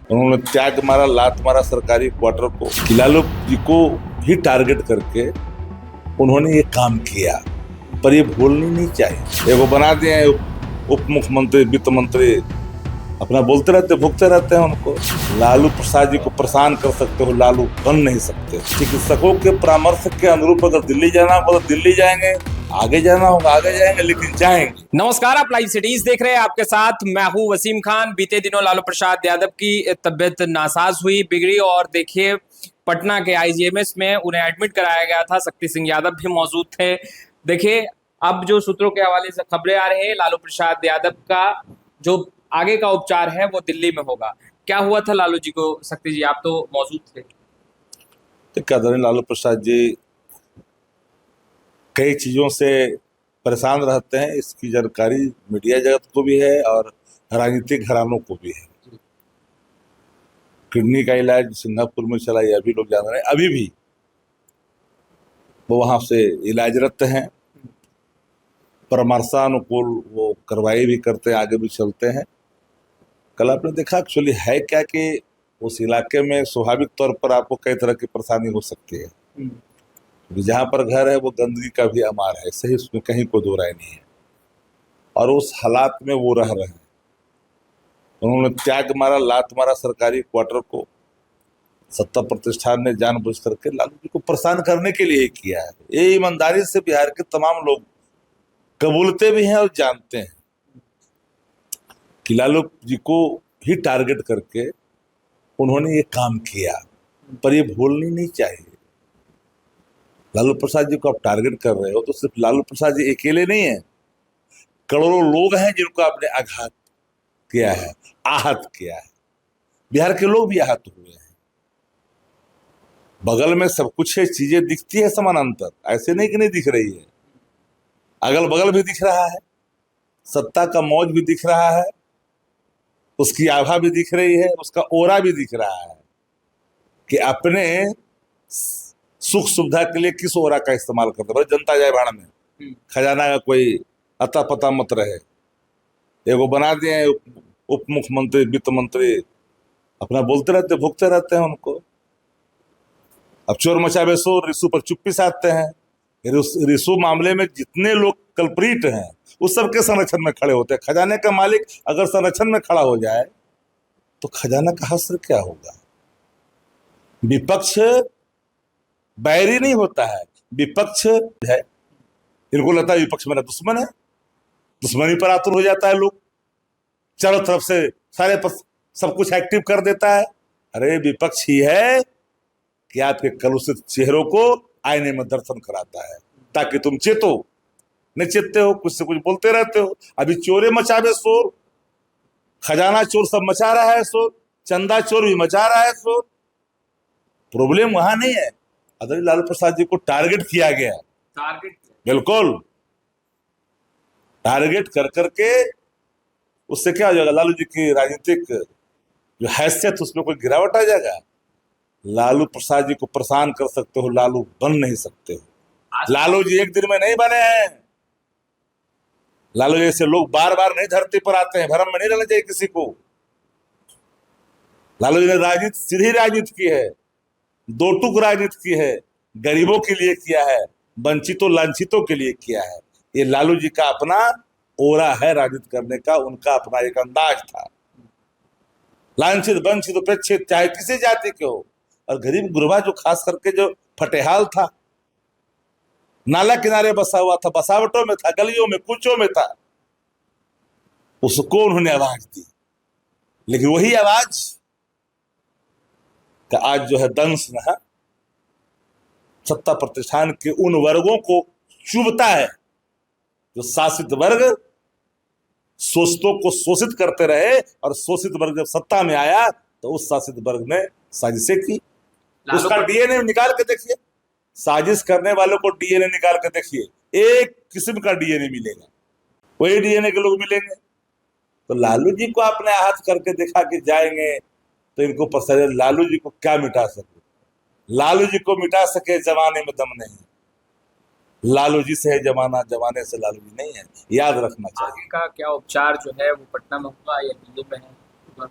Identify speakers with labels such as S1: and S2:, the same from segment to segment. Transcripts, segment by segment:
S1: उन्होंने त्याग मारा, लात मारा सरकारी क्वार्टर को। लालू जी को ही टारगेट करके उन्होंने ये काम किया, पर ये भूलनी नहीं चाहिए। एगो बना दिए हैं उप मुख्यमंत्री, वित्त मंत्री, अपना बोलते रहते, भुगते रहते हैं उनको। लालू प्रसाद जी को परेशान कर सकते हो, लालू बन नहीं सकते। चिकित्सकों के परामर्श के अनुरूप अगर दिल्ली जाना होगा तो दिल्ली जाएंगे, आगे जाना होगा आगे जाएंगे, लेकिन जाएंगे।
S2: नमस्कार, आप लाइव सिटीज देख रहे हैं। आपके साथ मैं हूं वसीम खान। बीते दिनों लालू प्रसाद यादव की तबियत नासाज हुई, बिगड़ी, और देखिए पटना के आईजीएमएस में उन्हें एडमिट कराया गया था। शक्ति सिंह यादव भी मौजूद थे। देखिए अब जो सूत्रों के हवाले से खबरें आ रही हैं, लालू प्रसाद यादव का जो आगे का उपचार है वो दिल्ली में होगा। क्या हुआ था लालू जी को? शक्ति जी, आप तो मौजूद थे।
S1: लालू प्रसाद जी कई चीजों से परेशान रहते हैं, इसकी जानकारी मीडिया जगत को भी है और राजनीतिक घरानों को भी है। किडनी का इलाज सिंगापुर में चला, ये अभी लोग जान रहे हैं। अभी भी वो वहां से इलाजरत हैं, परामर्शानुकूल वो कार्रवाई भी करते हैं, आगे भी चलते हैं। कल आपने देखा एक्चुअली है क्या कि उस इलाके में स्वाभाविक तौर पर आपको कई तरह की परेशानी हो सकती है। जहां पर घर है वो गंदगी का भी अमार है, सही, उसमें कहीं कोई दो राय नहीं है। और उस हालात में वो रह रहे हैं। उन्होंने त्याग मारा, लात मारा सरकारी क्वार्टर को। सत्ता प्रतिष्ठान ने जानबूझ करके लालू जी को परेशान करने के लिए किया है। ये ईमानदारी से बिहार के तमाम लोग कबूलते भी हैं और जानते हैं कि लालू जी को ही टारगेट करके उन्होंने ये काम किया, पर ये भूलनी नहीं चाहिए। लालू प्रसाद जी को आप टारगेट कर रहे हो तो सिर्फ लालू प्रसाद जी अकेले नहीं है, करोड़ों लोग हैं जिनको आपने आघात किया है, आहत किया है। बिहार के लोग भी आहत हुए हैं। बगल में सब कुछ है, चीजें दिखती है समानांतर, ऐसे नहीं कि नहीं दिख रही है। अगल बगल भी दिख रहा है, सत्ता का मौज भी दिख रहा है, उसकी आभा भी दिख रही है, उसका ओरा भी दिख रहा है कि अपने सुख सुविधा के लिए किस ओरा का इस्तेमाल करते हैं। जनता जाए भाड़ में, खजाना का कोई अता पता मत रहे। एगो बना दिए हैं उप मुख्यमंत्री, वित्त मंत्री, अपना बोलते रहते, भुगते रहते हैं उनको। अब चोर मचावे शोर, रिशु पर चुप्पी साधते हैं। रिशु मामले में जितने लोग कल्प्रीट हैं उस सबके संरक्षण में खड़े होते हैं। खजाने का मालिक अगर संरक्षण में खड़ा हो जाए तो खजाना का हश्र क्या होगा? विपक्ष बैरी नहीं होता है, विपक्ष है। इनको लगता है विपक्ष मेरा दुश्मन है, दुश्मनी पर आतुर हो जाता है लोग, चारों तरफ से सारे पर सब कुछ एक्टिव कर देता है। अरे विपक्ष ही है कि आपके कलुषित चेहरों को आईने में दर्शन कराता है ताकि तुम चेतो। नहीं चेतते हो, कुछ से कुछ बोलते रहते हो। अभी चोरे मचावे शोर, खजाना चोर सब मचा रहा है शोर, चंदा चोर भी मचा रहा है शोर। प्रॉब्लम वहां नहीं है। आदरणीय लालू प्रसाद जी को टारगेट किया गया,
S2: टारगेट
S1: बिल्कुल टारगेट कर करके उससे क्या हो जाएगा? लालू जी की राजनीतिक जो हैसियत उसमें कोई गिरावट आ जाएगा। लालू प्रसाद जी को परेशान कर सकते हो, लालू बन नहीं सकते हो। लालू जी एक दिन में नहीं बने हैं। लालू जैसे लोग बार बार नहीं धरती पर आते हैं, भरम में नहीं रहना चाहिए किसी को। लालू जी ने राजनीति, सीधी राजनीति की है, दो टुक राजनीति की है, गरीबों के लिए किया है, वंचितों लांछितों के लिए किया है। ये लालू जी का अपना ओरा है राजनीति करने का, उनका अपना एक अंदाज था। लांछित वंचित उपेक्षित चाहे किसी जाति के हो, और गरीब गुरबा जो खास करके जो फटेहाल था, नाला किनारे बसा हुआ था, बसावटों में था, गलियों में कूचों में था, उसको उन्होंने आवाज दी। लेकिन वही आवाज का आज जो है दंश ना सत्ता प्रतिष्ठान के उन वर्गों को चुभता है जो शासित वर्ग शोषितों को शोषित करते रहे, और शोषित वर्ग जब सत्ता में आया तो उस शासित वर्ग ने साजिशें की। उसका डीएनए निकाल के देखिए, साजिश करने वालों को डीएनए निकाल के देखिए, एक किस्म का डीएनए मिलेगा, वही डीएनए के लोग मिलेंगे। तो लालू जी को आपने आहत करके दिखा कि जाएंगे तो इनको पसंद है। लालू जी को क्या मिटा सके? लालू जी को मिटा सके जमाने में दम नहीं। लालू जी से है जमाना, जमाने से लालू जी नहीं है, याद रखना चाहिए।
S2: आगे का क्या उपचार जो है वो पटना में होगा या दिल्ली में है?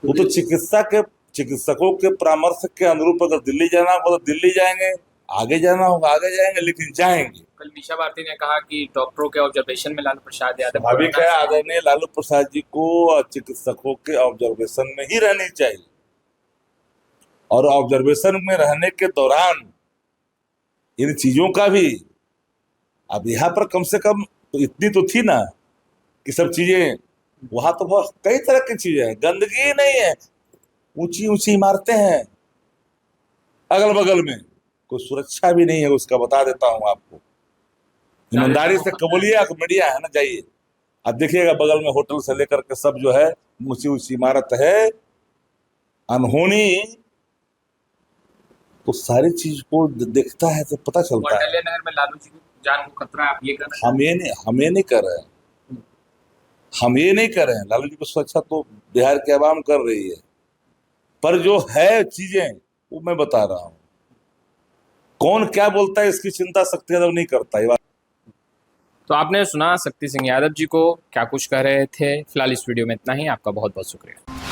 S1: वो तो चिकित्सकों के परामर्श के अनुरूप अगर दिल्ली जाना होगा तो दिल्ली जाएंगे, आगे जाना होगा आगे जाएंगे, लेकिन जाएंगे।
S2: कल मीशा भारती ने कहा कि डॉक्टरों के ऑब्जर्वेशन में लालू प्रसाद यादव
S1: स्वाभाविक है, आदरणीय लालू प्रसाद जी को चिकित्सकों के ऑब्जर्वेशन में ही रहनी चाहिए, और ऑब्जर्वेशन में रहने के दौरान इन चीजों का भी, अब यहाँ पर कम से कम तो इतनी तो थी ना कि सब चीजें, वहां तो बहुत कई तरह की चीजें हैं, गंदगी नहीं है, ऊंची ऊंची इमारतें हैं, अगल बगल में कोई सुरक्षा भी नहीं है, उसका बता देता हूं आपको। ईमानदारी से कबूलिए, मीडिया है ना, जाइए अब देखिएगा, बगल में होटल से लेकर के सब जो है ऊंची ऊंची इमारत है, अनहोनी, तो सारी चीज को देखता है तो पता चलता है।
S2: नगर में लालू जी की जान को खतरा है, आप ये कर रहे हैं?
S1: हम ये नहीं कर रहे हैं, हम ये नहीं कर रहे हैं। लालू जी की सुरक्षा तो बिहार की आवाम कर रही है, पर जो है चीजें वो मैं बता रहा हूं। कौन क्या बोलता है इसकी चिंता शक्ति यादव नहीं करता। ये बात
S2: तो आपने सुना शक्ति सिंह यादव जी को क्या कुछ कह रहे थे। फिलहाल इस वीडियो में इतना ही। आपका बहुत बहुत शुक्रिया।